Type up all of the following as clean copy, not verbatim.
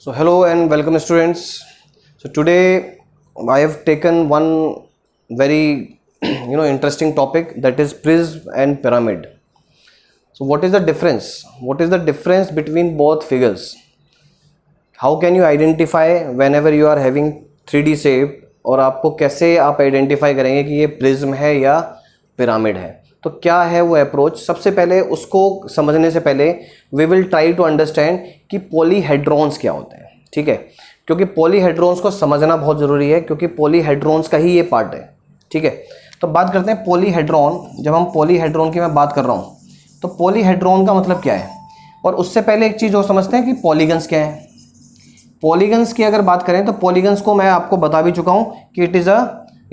So hello and welcome students. So today I have taken one very interesting topic, that is prism and pyramid. So what is the difference? What is the difference between both figures? How can you identify whenever you are having 3D shape, और आपको कैसे आप identify करेंगे कि ये prism है या pyramid है? तो क्या है वो अप्रोच? सबसे पहले उसको समझने से पहले we will try to understand कि पॉलीहेड्रॉन्स क्या होते हैं, ठीक है? क्योंकि पॉलीहेड्रॉन्स को समझना बहुत ज़रूरी है, क्योंकि पॉलीहेड्रॉन्स का ही ये पार्ट है, ठीक है? तो बात करते हैं पॉलीहेड्रॉन। जब हम पॉलीहेड्रॉन की मैं बात कर रहा हूँ तो पॉलीहेड्रॉन का मतलब क्या है, और उससे पहले एक चीज़ और समझते हैं कि पॉलीगन्स क्या है। पॉलीगन्स की अगर बात करें तो पॉलीगन्स को मैं आपको बता भी चुका हूँ कि it is a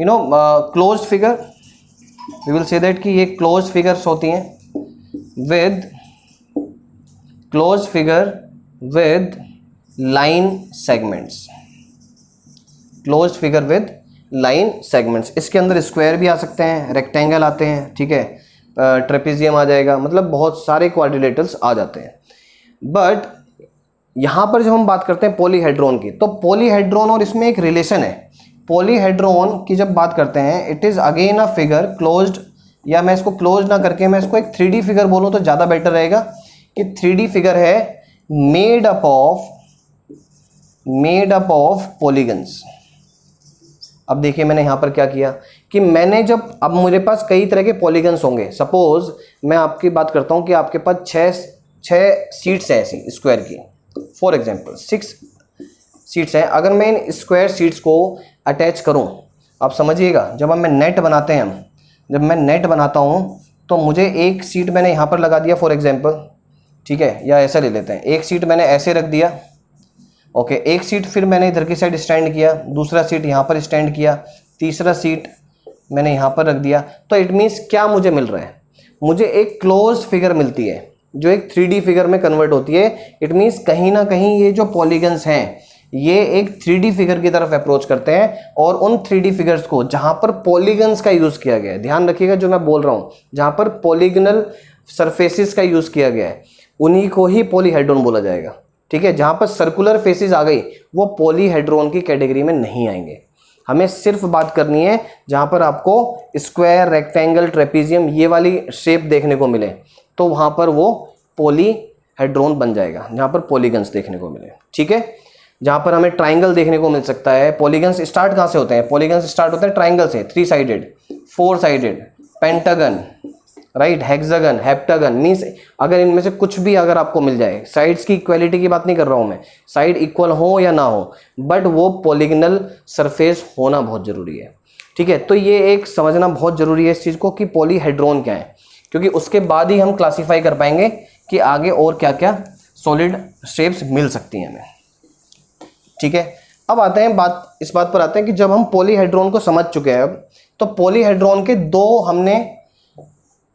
closed figure. We will say that कि ये क्लोज्ड फिगर्स होती हैं with closed figure with line segments, closed figure with line segments. इसके अंदर स्क्वायर भी आ सकते हैं, रेक्टेंगल आते हैं, ठीक है, ट्रेपेजियम आ जाएगा, मतलब बहुत सारे क्वाड्रिलेटरल्स आ जाते हैं। बट यहाँ पर जब हम बात करते हैं पॉलीहेड्रॉन की, तो पॉलीहेड्रॉन और इसमें एक रिलेशन है। पॉलीहेड्रॉन की जब बात करते हैं, it is again a figure closed, या मैं इसको क्लोज ना करके मैं इसको एक 3D फिगर बोलूँ तो ज़्यादा बेटर रहेगा कि 3D फिगर है मेड अप ऑफ पॉलीगन्स। अब देखिए मैंने यहाँ पर क्या किया कि मैंने जब, अब मेरे पास कई तरह के पॉलीगन्स होंगे। सपोज मैं आपकी बात करता हूँ कि आपके पास छः सीट्स हैं ऐसी स्क्वायर की, फॉर एग्जांपल 6 सीट्स हैं। अगर मैं इन स्क्वायर सीट्स को अटैच करूं, आप समझिएगा, जब मैं नेट बनाते हैं, जब मैं नेट बनाता हूं तो मुझे एक सीट मैंने यहाँ पर लगा दिया फॉर एग्जांपल, ठीक है, या ऐसा ले लेते हैं, एक सीट मैंने ऐसे रख दिया, ओके, एक सीट फिर मैंने इधर की साइड स्टैंड किया, दूसरा सीट यहाँ पर स्टैंड किया, तीसरा सीट मैंने यहाँ पर रख दिया। तो इट मीन्स क्या मुझे मिल रहा है? मुझे एक क्लोज फिगर मिलती है जो एक 3D फिगर में कन्वर्ट होती है। इट मीन्स कहीं ना कहीं ये जो पॉलीगन्स हैं ये एक 3D फिगर की तरफ अप्रोच करते हैं, और उन 3D फिगर्स को जहाँ पर पॉलीगन्स का यूज़ किया गया है, ध्यान रखिएगा जो मैं बोल रहा हूँ, जहाँ पर पॉलीगनल सरफेसेस का यूज़ किया गया है उन्हीं को ही पॉलीहेड्रॉन बोला जाएगा, ठीक है? जहाँ पर सर्कुलर फेसेस आ गई वो पॉलीहेड्रॉन की कैटेगरी में नहीं आएंगे। हमें सिर्फ बात करनी है जहाँ पर आपको स्क्वायर, रेक्टेंगल, ट्रेपेजियम ये वाली शेप देखने को मिले, तो वहाँ पर वो पॉलीहेड्रॉन बन जाएगा, जहाँ पर पॉलीगन्स देखने को मिले, ठीक है? जहाँ पर हमें ट्राइंगल देखने को मिल सकता है। पॉलीगन्स स्टार्ट कहाँ से होते हैं? पॉलीगन्स स्टार्ट होते हैं ट्राइंगल से, 3 sided, 4 sided, pentagon, right, hexagon, heptagon. Means अगर इनमें से कुछ भी अगर आपको मिल जाए, साइड्स की इक्वालिटी की बात नहीं कर रहा हूँ मैं, साइड इक्वल हो या ना हो, बट वो पॉलीगनल सरफेस होना बहुत ज़रूरी है, ठीक है? तो ये एक समझना बहुत ज़रूरी है इस चीज़ को कि पॉलीहेड्रॉन क्या है, क्योंकि उसके बाद ही हम क्लासीफाई कर पाएंगे कि आगे और क्या क्या सॉलिड शेप्स मिल सकती हैं हमें, ठीक है? अब आते हैं इस बात पर आते हैं कि जब हम पॉलीहेड्रॉन को समझ चुके हैं, अब तो पॉलीहेड्रॉन के दो हमने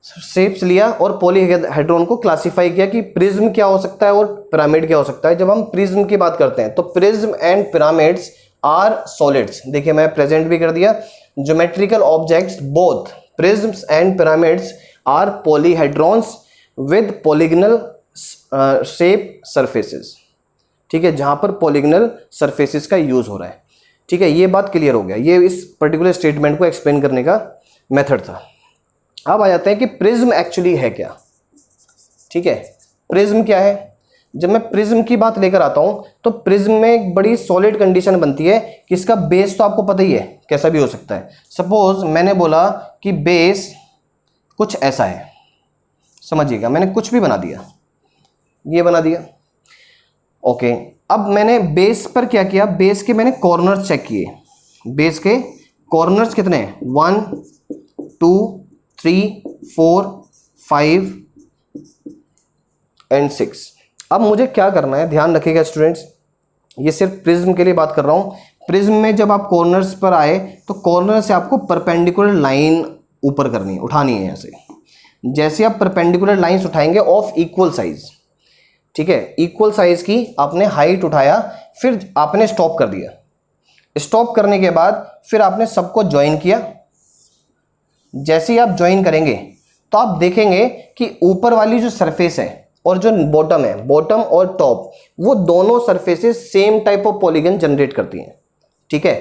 शेप्स लिया और पॉलीहेड्रॉन को क्लासीफाई किया कि प्रिज्म क्या हो सकता है और पिरामिड क्या हो सकता है। जब हम प्रिज्म की बात करते हैं तो prism and pyramids are solids. देखिए मैं प्रेजेंट भी कर दिया, geometrical objects both prisms and pyramids are polyhedrons with polygonal shape surfaces, ठीक है, जहां पर पॉलीगनल सरफेसेस का यूज हो रहा है, ठीक है? ये बात क्लियर हो गया, ये इस पर्टिकुलर स्टेटमेंट को एक्सप्लेन करने का मेथड था। अब आ जाते हैं कि प्रिज्म एक्चुअली है क्या, ठीक है? प्रिज्म क्या है? जब मैं प्रिज्म की बात लेकर आता हूं तो प्रिज्म में एक बड़ी सॉलिड कंडीशन बनती है कि इसका बेस तो आपको पता ही है कैसा भी हो सकता है। सपोज मैंने बोला कि बेस कुछ ऐसा है, समझिएगा, मैंने कुछ भी बना दिया, ये बना दिया, ओके। अब मैंने बेस पर क्या किया? बेस के मैंने कॉर्नर्स चेक किए। बेस के कॉर्नर्स कितने हैं? 1 2 3 4 5 एंड 6। अब मुझे क्या करना है, ध्यान रखिएगा स्टूडेंट्स, ये सिर्फ प्रिज्म के लिए बात कर रहा हूं। प्रिज्म में जब आप कॉर्नर्स पर आए तो कॉर्नर से आपको परपेंडिकुलर लाइन ऊपर करनी है, उठानी है ऐसे। जैसे आप परपेंडिकुलर लाइंस उठाएंगे ऑफ इक्वल साइज, ठीक है, इक्वल साइज की आपने हाइट उठाया, फिर आपने स्टॉप कर दिया। स्टॉप करने के बाद फिर आपने सबको ज्वाइन किया। जैसे ही आप ज्वाइन करेंगे तो आप देखेंगे कि ऊपर वाली जो सरफेस है और जो बॉटम है, बॉटम और टॉप, वो दोनों surfaces same type of polygon generate करती हैं। ठीक है,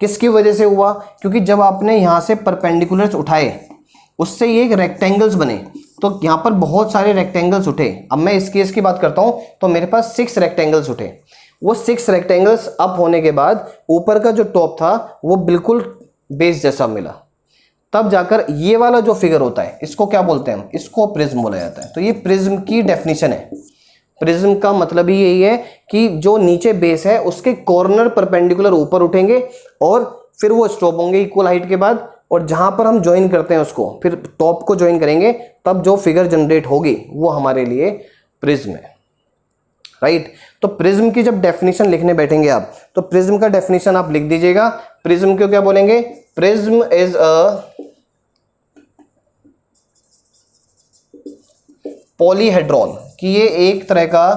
किसकी वजह से हुआ? क्योंकि जब आपने यहाँ से परपेंडिकुलर्स उठाए, उससे ये एक रेक्टेंगल्स बने, तो यहाँ पर बहुत सारे रेक्टेंगल्स उठे। अब मैं इस केस की बात करता हूँ, तो मेरे पास 6 रेक्टेंगल्स उठे। वो 6 रेक्टेंगल्स अप होने के बाद ऊपर का जो टॉप था वो बिल्कुल बेस जैसा मिला, तब जाकर ये वाला जो फिगर होता है, इसको क्या बोलते हैं? इसको प्रिज्म बोला जाता है। तो ये प्रिज्म की डेफिनेशन है। प्रिज्म का मतलब ही यही है कि जो नीचे बेस है उसके कॉर्नर परपेंडिकुलर ऊपर उठेंगे और फिर वो स्टॉप होंगे इक्वल हाइट के बाद, और जहां पर हम ज्वाइन करते हैं उसको, फिर टॉप को ज्वाइन करेंगे, तब जो फिगर जनरेट होगी वो हमारे लिए प्रिज्म है। राइट? तो प्रिज्म की जब डेफिनेशन लिखने बैठेंगे आप, तो प्रिज्म का डेफिनेशन आप लिख दीजिएगा। प्रिज्म को क्या बोलेंगे? प्रिज्म इज अ पॉलीहेड्रॉन, कि ये एक तरह का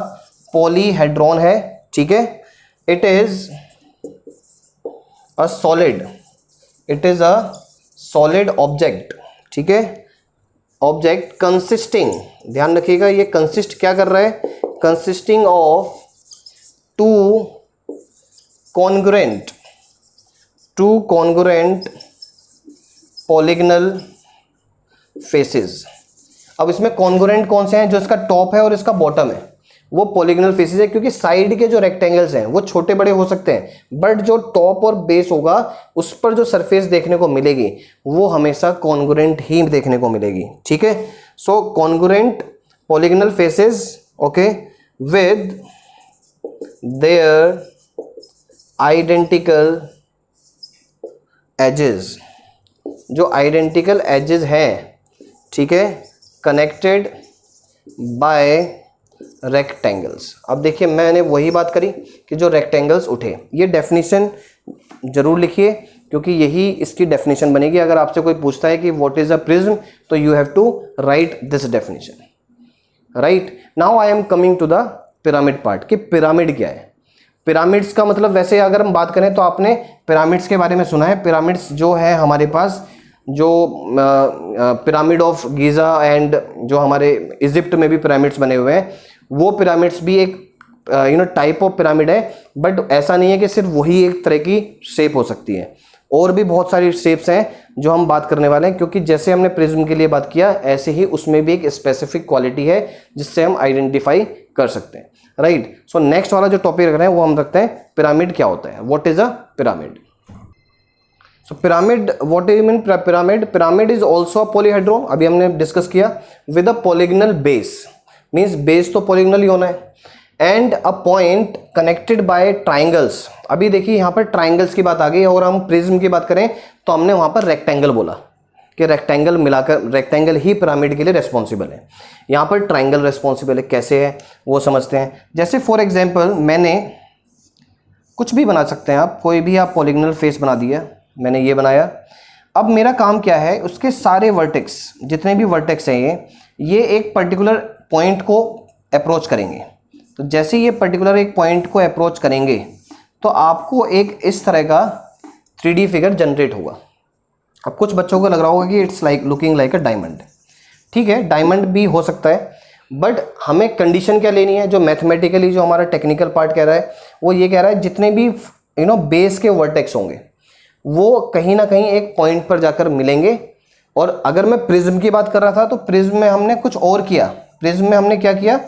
पॉलीहेड्रॉन है। ठीक है, it is a solid, it is a solid object. ठीक है, ऑब्जेक्ट कंसिस्टिंग, ध्यान रखिएगा ये कंसिस्ट क्या कर रहा है? Consisting of two congruent polygonal faces. अब इसमें कॉन्ग्रुएंट कौन से हैं? जो इसका टॉप है और इसका बॉटम है, वो पॉलीगनल फेसेस है, क्योंकि साइड के जो रेक्टेंगल्स हैं वो छोटे बड़े हो सकते हैं, बट जो टॉप और बेस होगा उस पर जो सरफेस देखने को मिलेगी वो हमेशा कॉन्ग्रुएंट ही देखने को मिलेगी। ठीक है, so congruent polygonal faces, okay, with their identical edges, जो आइडेंटिकल एजेस हैं, ठीक है, कनेक्टेड बाय रेक्टेंगल्स। अब देखिए मैंने वही बात करी कि जो रेक्टेंगल्स उठे, ये डेफिनेशन जरूर लिखिए, क्योंकि यही इसकी डेफिनेशन बनेगी। अगर आपसे कोई पूछता है कि व्हाट इज अ प्रिज्म, तो you have to write this definition. Right, now I am coming to the pyramid part, कि पिरामिड क्या है। पिरामिड्स का मतलब, वैसे अगर हम बात करें तो आपने पिरामिड्स के बारे में सुना है। पिरामिड्स जो है हमारे पास, जो पिरामिड ऑफ गीज़ा एंड जो हमारे इजिप्ट में भी पिरामिड्स बने हुए हैं, वो पिरामिड्स भी एक टाइप ऑफ पिरामिड है। बट ऐसा नहीं है कि सिर्फ वही एक तरह की शेप हो सकती है, और भी बहुत सारी शेप्स हैं जो हम बात करने वाले हैं, क्योंकि जैसे हमने प्रिज्म के लिए बात किया, ऐसे ही उसमें भी एक स्पेसिफिक क्वालिटी है जिससे हम आइडेंटिफाई कर सकते हैं। राइट, सो नेक्स्ट वाला जो टॉपिक रख रहे हैं वो हम रखते हैं पिरामिड क्या होता है, what is a pyramid. So pyramid, what do you mean pyramid? Pyramid is also a polyhedron, अभी हमने डिस्कस किया, with a polygonal base, means base तो पॉलीगनल ही होना है, and a point connected by triangles. अभी देखिए यहाँ पर ट्राइंगल्स की बात आ गई, और हम प्रिज्म की बात करें तो हमने वहाँ पर रेक्टेंगल बोला कि रेक्टेंगल मिलाकर, रेक्टेंगल ही पिरामिड के लिए रेस्पॉन्सिबल है। यहाँ पर ट्राइंगल रेस्पॉन्सिबल है, कैसे है वो समझते हैं। जैसे फॉर एग्जाम्पल, मैंने कुछ भी बना सकते हैं आप, कोई भी आप पॉलीगनल फेस बना दिया, मैंने ये बनाया। अब मेरा काम क्या है, उसके सारे वर्टेक्स, जितने भी वर्टेक्स हैं ये एक पर्टिकुलर पॉइंट को अप्रोच करेंगे। तो जैसे ये पर्टिकुलर एक पॉइंट को अप्रोच करेंगे तो आपको एक इस तरह का 3D फिगर जनरेट होगा। अब कुछ बच्चों को लग रहा होगा कि it's like looking like a diamond. ठीक है, डायमंड भी हो सकता है, बट हमें कंडीशन क्या लेनी है, जो मैथमेटिकली जो हमारा टेक्निकल पार्ट कह रहा है वो ये कह रहा है, जितने भी बेस के वर्टेक्स होंगे वो कहीं ना कहीं एक पॉइंट पर जाकर मिलेंगे। और अगर मैं प्रिज्म की बात कर रहा था, तो प्रिज्म में हमने कुछ और किया। प्रिज्म में हमने क्या किया,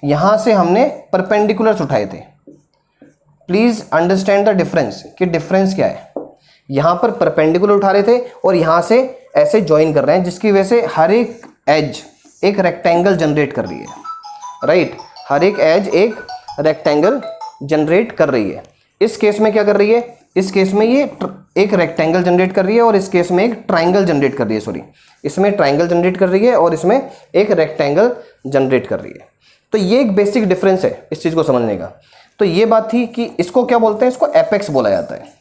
यहां से हमने परपेंडिकुलर्स उठाए थे। प्लीज अंडरस्टैंड द डिफरेंस, कि डिफरेंस क्या है। यहां पर परपेंडिकुलर उठा रहे थे और यहां से ऐसे ज्वाइन कर रहे हैं, जिसकी वजह से हर एक एज एक रेक्टेंगल जनरेट कर रही है। राइट, हर एक एज एक रेक्टेंगल जनरेट कर रही है। इस केस में क्या कर रही है, इस केस में ये एक रेक्टेंगल जनरेट कर रही है, और इस केस में एक ट्राइंगल जनरेट कर रही है, सॉरी, इसमें ट्राइंगल जनरेट कर रही है और इसमें एक रेक्टेंगल जनरेट कर रही है। तो ये एक बेसिक डिफरेंस है इस चीज को समझने का। तो ये बात थी कि इसको क्या बोलते हैं, इसको एपेक्स बोला जाता है।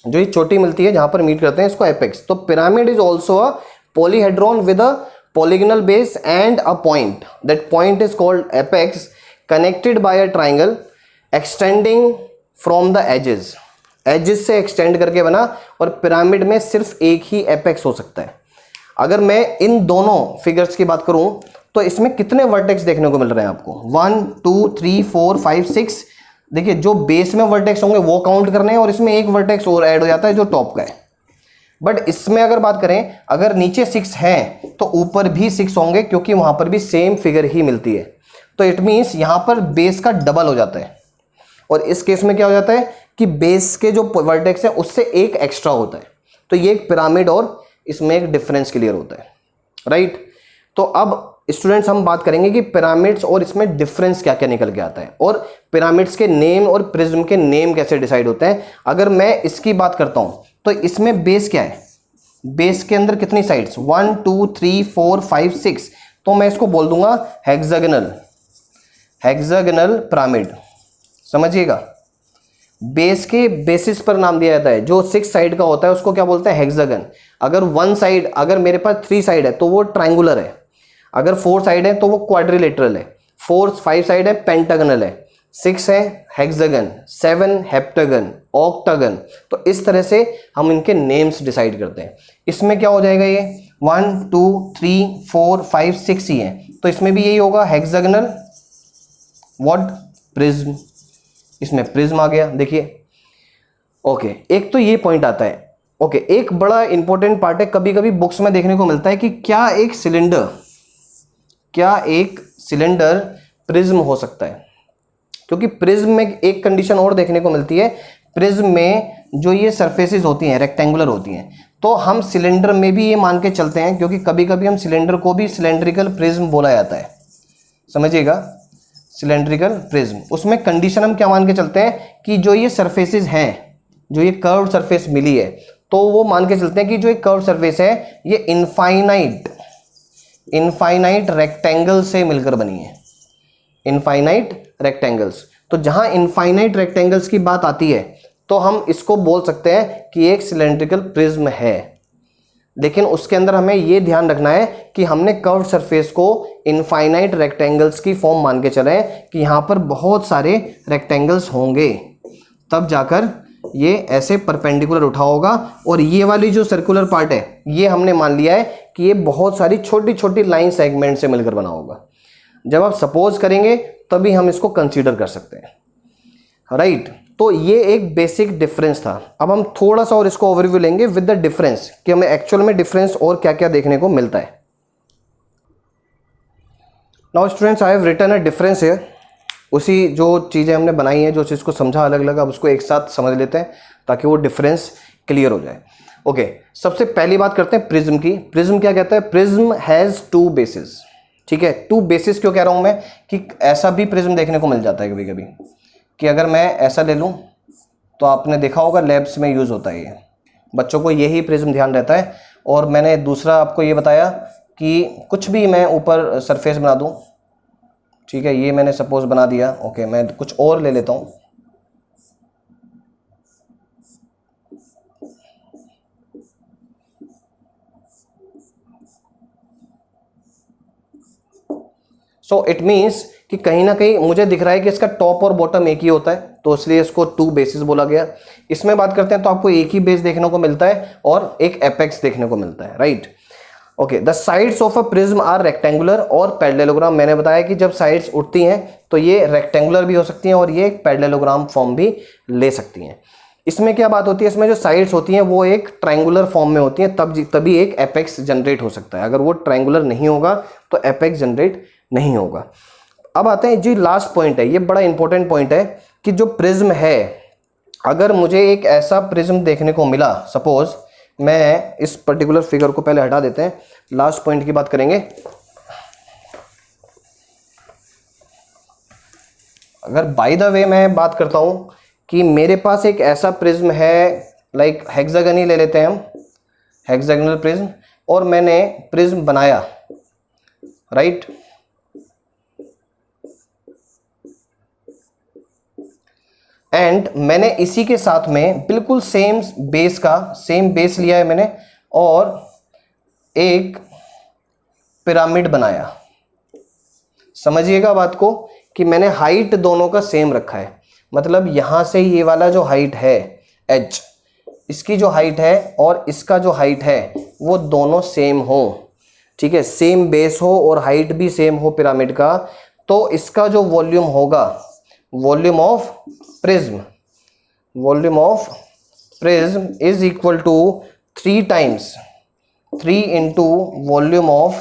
जो ये चोटी मिलती है जहां पर मीट करते हैं, इसको एपेक्स। तो pyramid is also a polyhedron with a polygonal base and a point. That point is called apex, connected by a triangle extending from the edges. Edges से extend करके बना, और पिरामिड में सिर्फ एक ही एपेक्स हो सकता है। अगर मैं इन दोनों फिगर्स की बात करूं तो इसमें कितने वर्टेक्स देखने को मिल रहे हैं आपको? 1 2 3 4 5 6। देखिए जो बेस में वर्टेक्स होंगे वो काउंट करने हैं और इसमें एक वर्टेक्स और ऐड हो जाता है जो टॉप का है। बट इसमें अगर बात करें, अगर नीचे 6 हैं तो ऊपर भी 6 होंगे क्योंकि वहां पर भी सेम फिगर ही मिलती है। तो इट मीन्स यहां पर बेस का डबल हो जाता है। और इस केस में क्या हो जाता है कि बेस के जो वर्टेक्स है उससे एक एक्स्ट्रा होता है। तो ये एक पिरामिड और इसमें एक डिफरेंस क्लियर होता है, राइट। तो अब स्टूडेंट्स हम बात करेंगे कि पिरामिड्स और इसमें डिफरेंस क्या क्या निकल के आता है और पिरामिड्स के नेम और प्रिज्म के नेम कैसे डिसाइड होते हैं। अगर मैं इसकी बात करता हूं तो इसमें बेस क्या है? बेस के अंदर कितनी साइड्स? 1 2 3 4 5 6। तो मैं इसको बोल दूंगा हेक्सागोनल पिरामिड। समझिएगा, बेस के बेसिस पर नाम दिया जाता है। जो 6 साइड का होता है उसको क्या बोलते हैं? हेक्सागन। अगर 1 साइड, अगर मेरे पास 3 साइड है तो वो ट्रायंगुलर है। अगर 4 साइड है तो वो क्वाड्रिलेटरल है। 5 साइड है पेंटागनल है। 6 है हेक्सागन, 7 हेप्टागन, ऑक्टागन। तो इस तरह से हम इनके नेम्स डिसाइड करते हैं। इसमें क्या हो जाएगा? ये 1 2 3 4 5 6 ही है, तो इसमें भी यही होगा हेक्सागनल व्हाट प्रिज्म। इसमें प्रिज्म आ गया। देखिए ओके, एक तो ये पॉइंट आता है। ओके, एक बड़ा इंपॉर्टेंट पार्ट है, कभी कभी बुक्स में देखने को मिलता है कि क्या एक सिलेंडर प्रिज्म हो सकता है। क्योंकि प्रिज्म में एक कंडीशन और देखने को मिलती है, प्रिज्म में जो ये सरफेसेस होती हैं रेक्टेंगुलर होती हैं। तो हम सिलेंडर में भी ये मान के चलते हैं, क्योंकि कभी कभी हम सिलेंडर को भी सिलेंड्रिकल प्रिज्म बोला जाता है। समझिएगा, सिलेंड्रिकल प्रिज्म, उसमें कंडीशन हम क्या मान के चलते हैं कि जो ये सरफेसेस हैं, जो ये कर्व सरफेस मिली है, तो वो मान के चलते हैं कि जो एक कर्व सरफेस है ये इनफाइनाइट रेक्टेंगल से मिलकर बनी है। Infinite rectangles. तो जहां इनफाइनाइट रेक्टेंगल्स की बात आती है तो हम इसको बोल सकते हैं कि एक सिलेंड्रिकल प्रिज्म है। लेकिन उसके अंदर हमें यह ध्यान रखना है कि हमने कर्व सरफेस को इनफाइनाइट रेक्टेंगल्स की फॉर्म मान के चले कि यहां पर बहुत सारे रेक्टेंगल्स होंगे, तब जाकर ये ऐसे परपेंडिकुलर उठा होगा। और ये वाली जो सर्कुलर पार्ट है ये हमने मान लिया है कि ये बहुत सारी छोटी छोटी लाइन सेगमेंट से मिलकर बना होगा। जब आप सपोज करेंगे तभी हम इसको कंसीडर कर सकते हैं, राइट। तो ये एक बेसिक डिफरेंस था। अब हम थोड़ा सा और इसको ओवरव्यू लेंगे विद द डिफरेंस कि हमें एक्चुअल में डिफरेंस और क्या क्या देखने को मिलता है। Now students, I have written a difference here. उसी जो चीज़ें हमने बनाई हैं, जो चीज़ को समझा अलग अलग, अब उसको एक साथ समझ लेते हैं ताकि वो डिफरेंस क्लियर हो जाए। ओके, सबसे पहली बात करते हैं प्रिज्म की। प्रिज्म क्या कहता है? Prism has 2 basis. ठीक है, 2 बेसिस क्यों कह रहा हूँ मैं कि ऐसा भी प्रिज्म देखने को मिल जाता है कभी कभी कि अगर मैं ऐसा ले लूँ, तो आपने देखा होगा लैब्स में यूज़ होता है ये, बच्चों को यही प्रिज्म ध्यान रहता है। और मैंने दूसरा आपको ये बताया कि कुछ भी मैं ऊपर सरफेस बना दूँ, ठीक है, ये मैंने सपोज बना दिया। ओके, मैं कुछ और ले लेता हूँ। सो इट मीन्स कि कहीं ना कहीं मुझे दिख रहा है कि इसका टॉप और बॉटम एक ही होता है, तो इसलिए इसको 2 बेसिस बोला गया। इसमें बात करते हैं तो आपको एक ही बेस देखने को मिलता है और एक एपेक्स देखने को मिलता है, right. Okay, the sides of a prism are rectangular और पैरेललोग्राम। मैंने बताया कि जब साइड्स उठती हैं तो ये रेक्टेंगुलर भी हो सकती हैं और ये एक पैरेललोग्राम फॉर्म भी ले सकती हैं। इसमें क्या बात होती है, इसमें जो साइड्स होती हैं वो एक ट्रायंगुलर फॉर्म में होती हैं, तभी एक एपेक्स जनरेट हो सकता है। अगर वो ट्रायंगुलर नहीं होगा तो एपेक्स जनरेट नहीं होगा। अब आते हैं जी लास्ट पॉइंट है, ये बड़ा इंपॉर्टेंट पॉइंट है कि जो प्रिज्म है, अगर मुझे एक ऐसा प्रिज्म देखने को मिला, सपोज मैं इस पर्टिकुलर फिगर को पहले हटा देते हैं, लास्ट पॉइंट की बात करेंगे। अगर बाय द वे मैं बात करता हूं कि मेरे पास एक ऐसा प्रिज्म है, लाइक हेक्सागन ही ले लेते हैं हम, हेक्सागोनल प्रिज्म, और मैंने प्रिज्म बनाया, राइट। एंड मैंने इसी के साथ में बिल्कुल सेम बेस लिया है मैंने और एक पिरामिड बनाया। समझिएगा बात को कि मैंने हाइट दोनों का सेम रखा है, मतलब यहां से ये वाला जो हाइट है h, इसकी जो हाइट है और इसका जो हाइट है वो दोनों सेम हो। ठीक है, सेम बेस हो और हाइट भी सेम हो पिरामिड का, तो इसका जो वॉल्यूम होगा, volume of prism is equal to 3 times 3 into volume of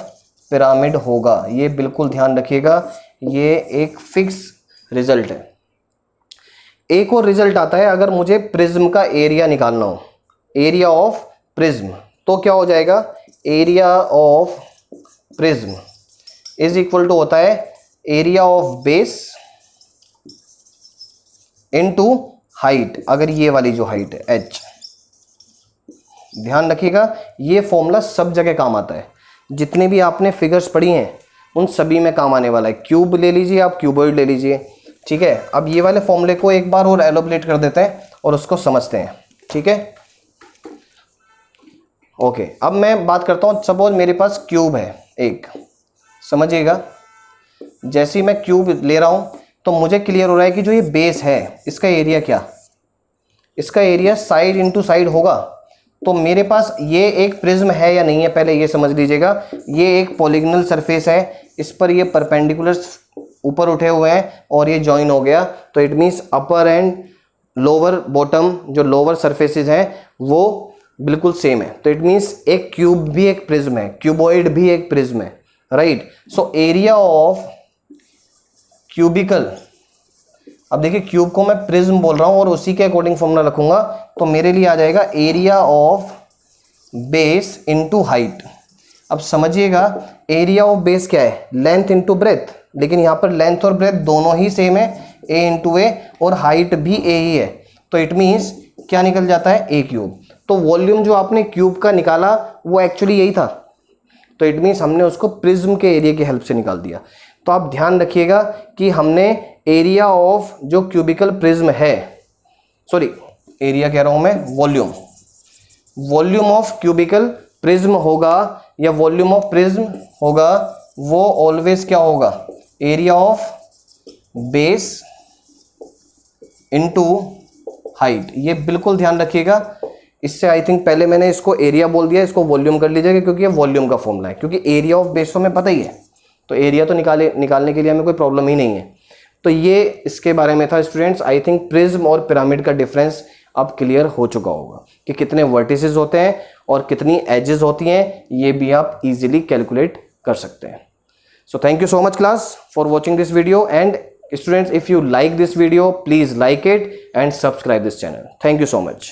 pyramid होगा। ये बिल्कुल ध्यान रखिएगा, ये एक फिक्स रिजल्ट है। एक और रिजल्ट आता है, अगर मुझे प्रिज्म का एरिया निकालना हो, एरिया ऑफ प्रिज्म, तो क्या हो जाएगा, area of prism is equal to होता है area of base into height. अगर ये वाली जो हाइट है h, ध्यान रखिएगा ये फॉर्मूला सब जगह काम आता है, जितने भी आपने फिगर्स पढ़ी हैं उन सभी में काम आने वाला है। क्यूब ले लीजिए आप, क्यूबॉइड ले लीजिए, ठीक है। अब ये वाले फॉर्मूले को एक बार और एलोबरेट कर देते हैं और उसको समझते हैं, ठीक है। ओके, अब मैं बात करता हूँ, सपोज मेरे पास क्यूब है एक, समझिएगा, जैसे ही मैं क्यूब ले रहा हूँ तो मुझे क्लियर हो रहा है कि जो ये बेस है इसका एरिया क्या, इसका एरिया साइड इंटू साइड होगा। तो मेरे पास ये एक प्रिज्म है या नहीं है, पहले ये समझ लीजिएगा। ये एक पॉलीगोनल सरफेस है, इस पर ये परपेंडिकुलर ऊपर उठे हुए हैं और ये ज्वाइन हो गया, तो it means upper and lower bottom जो लोअर सरफेसेस हैं वो बिल्कुल सेम है। तो इट मीन्स एक क्यूब भी एक प्रिज्म है, क्यूबॉइड भी एक प्रिज्म है, right. So area of cubicle, अब देखिए क्यूब को मैं प्रिज्म बोल रहा हूं और उसी के अकॉर्डिंग फॉर्मूला रखूंगा, तो मेरे लिए आ जाएगा area of base into height. अब समझिएगा एरिया ऑफ बेस क्या है, लेंथ इनटू ब्रेथ, लेकिन यहां पर लेंथ और ब्रेथ दोनों ही सेम है, ए इंटू ए, और हाइट भी ए ही है। तो इट मीन्स क्या निकल जाता है, ए क्यूब। तो वॉल्यूम जो आपने क्यूब का निकाला वो एक्चुअली यही था, तो इट मीन्स हमने उसको प्रिज्म के एरिया की हेल्प से निकाल दिया। तो आप ध्यान रखिएगा कि हमने एरिया ऑफ जो क्यूबिकल प्रिज्म है, सॉरी एरिया कह रहा हूं मैं, वॉल्यूम ऑफ क्यूबिकल प्रिज्म होगा या वॉल्यूम ऑफ प्रिज्म होगा, वो ऑलवेज क्या होगा, area of base into height. ये बिल्कुल ध्यान रखिएगा। इससे आई थिंक पहले मैंने इसको एरिया बोल दिया, इसको वॉल्यूम कर लीजिएगा क्योंकि ये वॉल्यूम का फॉर्मूला है, क्योंकि एरिया ऑफ बेस तो हमें पता ही है, तो एरिया तो निकालने के लिए हमें कोई प्रॉब्लम ही नहीं है। तो ये इसके बारे में था स्टूडेंट्स। आई थिंक प्रिज्म और पिरामिड का डिफरेंस अब क्लियर हो चुका होगा कि कितने वर्टिसेस होते हैं और कितनी एजेस होती हैं, ये भी आप इजीली कैलकुलेट कर सकते हैं। So thank you so much class for watching this video, and students if you like this video please like it and subscribe this channel. Thank you so much.